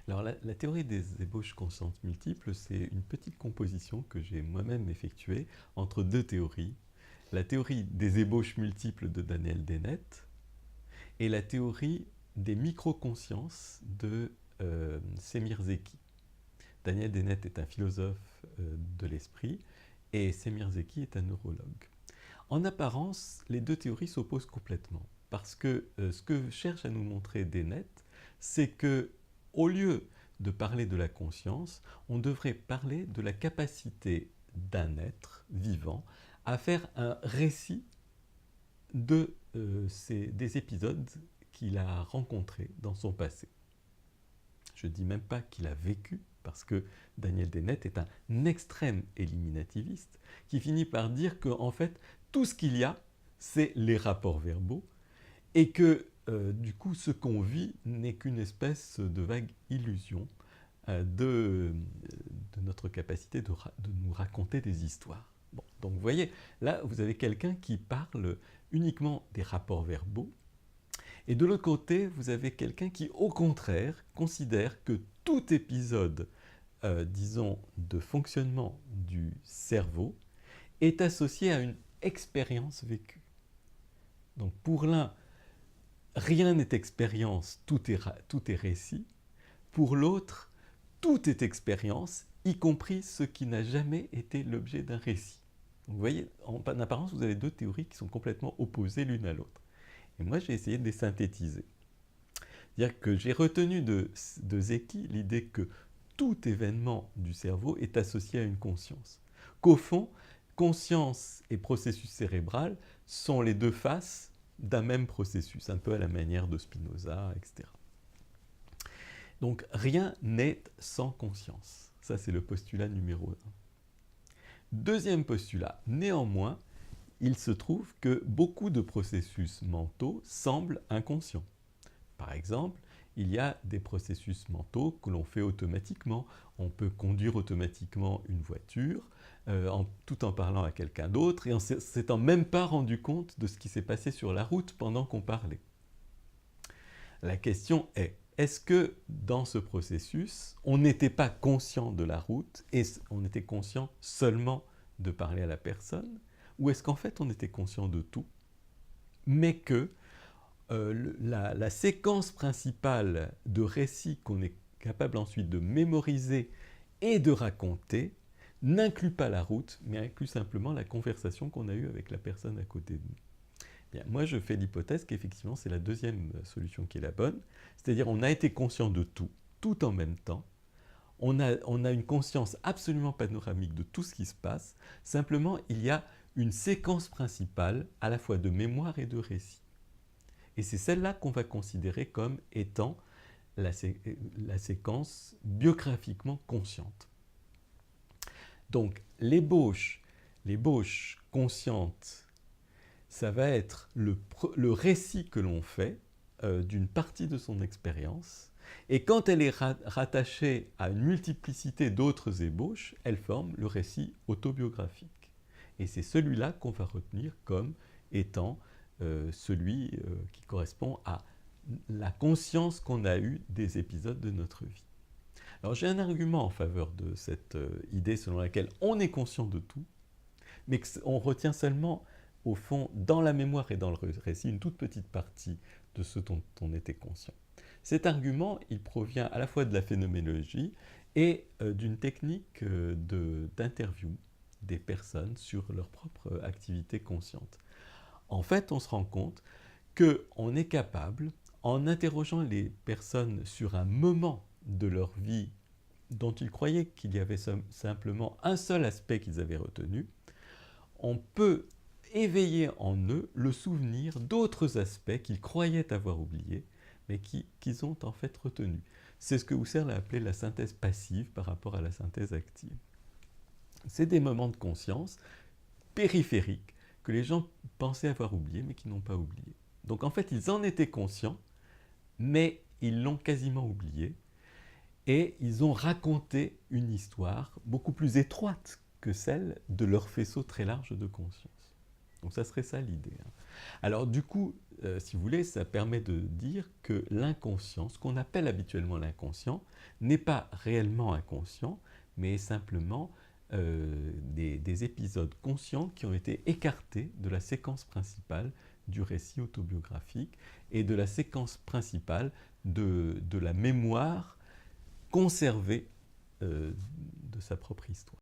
Alors la théorie des ébauches conscientes multiples, c'est une petite composition que j'ai moi-même effectuée entre deux théories. La théorie des ébauches multiples de Daniel Dennett et la théorie des microconsciences de Semir Zeki. Daniel Dennett est un philosophe de l'esprit et Semir Zeki est un neurologue. En apparence, les deux théories s'opposent complètement parce que ce que cherche à nous montrer Dennett, c'est que au lieu de parler de la conscience, on devrait parler de la capacité d'un être vivant à faire un récit des épisodes qu'il a rencontrés dans son passé. Je ne dis même pas qu'il a vécu, parce que Daniel Dennett est un extrême éliminativiste qui finit par dire que, en fait, tout ce qu'il y a, c'est les rapports verbaux, et que, du coup, ce qu'on vit n'est qu'une espèce de vague illusion de notre capacité de nous raconter des histoires. Bon, donc vous voyez, là, vous avez quelqu'un qui parle uniquement des rapports verbaux, et de l'autre côté, vous avez quelqu'un qui, au contraire, considère que tout épisode, disons, de fonctionnement du cerveau est associé à une expérience vécue. Donc pour l'un, rien n'est expérience, tout est récit. Pour l'autre, tout est expérience, y compris ce qui n'a jamais été l'objet d'un récit. Donc vous voyez, en apparence, vous avez deux théories qui sont complètement opposées l'une à l'autre. Et moi, j'ai essayé de les synthétiser. C'est-à-dire que j'ai retenu de Zeki l'idée que tout événement du cerveau est associé à une conscience. Qu'au fond, conscience et processus cérébral sont les deux faces d'un même processus, un peu à la manière de Spinoza, etc. Donc rien n'est sans conscience. Ça, c'est le postulat numéro 1. Deuxième postulat, néanmoins, il se trouve que beaucoup de processus mentaux semblent inconscients. Par exemple, il y a des processus mentaux que l'on fait automatiquement. On peut conduire automatiquement une voiture tout en parlant à quelqu'un d'autre et en ne s'étant même pas rendu compte de ce qui s'est passé sur la route pendant qu'on parlait. La question est, est-ce que dans ce processus, on n'était pas conscient de la route et on était conscient seulement de parler à la personne, ou est-ce qu'en fait on était conscient de tout, mais que la séquence principale de récits qu'on est capable ensuite de mémoriser et de raconter n'inclut pas la route, mais inclut simplement la conversation qu'on a eue avec la personne à côté de nous. Bien, moi, je fais l'hypothèse qu'effectivement, c'est la deuxième solution qui est la bonne, c'est-à-dire on a été conscient de tout, tout en même temps. On a une conscience absolument panoramique de tout ce qui se passe, simplement il y a une séquence principale à la fois de mémoire et de récit. Et c'est celle-là qu'on va considérer comme étant la séquence biographiquement consciente. Donc l'ébauche consciente, ça va être le récit que l'on fait d'une partie de son expérience, et quand elle est rattachée à une multiplicité d'autres ébauches, elle forme le récit autobiographique. Et c'est celui-là qu'on va retenir comme étant celui qui correspond à la conscience qu'on a eue des épisodes de notre vie. Alors j'ai un argument en faveur de cette idée selon laquelle on est conscient de tout, mais qu'on retient seulement, au fond, dans la mémoire et dans le récit, une toute petite partie de ce dont on était conscient. Cet argument, il provient à la fois de la phénoménologie et d'une technique d'interview des personnes sur leur propre activité consciente. En fait, on se rend compte qu'on est capable, en interrogeant les personnes sur un moment de leur vie dont ils croyaient qu'il y avait simplement un seul aspect qu'ils avaient retenu, on peut éveiller en eux le souvenir d'autres aspects qu'ils croyaient avoir oubliés, mais qu'ils ont en fait retenus. C'est ce que Husserl a appelé la synthèse passive par rapport à la synthèse active. C'est des moments de conscience périphériques que les gens pensaient avoir oubliés, mais qui n'ont pas oublié. Donc en fait, ils en étaient conscients, mais ils l'ont quasiment oublié, et ils ont raconté une histoire beaucoup plus étroite que celle de leur faisceau très large de conscience. Donc ça serait ça l'idée. Alors du coup, si vous voulez, ça permet de dire que l'inconscient, ce qu'on appelle habituellement l'inconscient, n'est pas réellement inconscient, mais est simplement des épisodes conscients qui ont été écartés de la séquence principale du récit autobiographique et de la séquence principale de la mémoire conservée de sa propre histoire.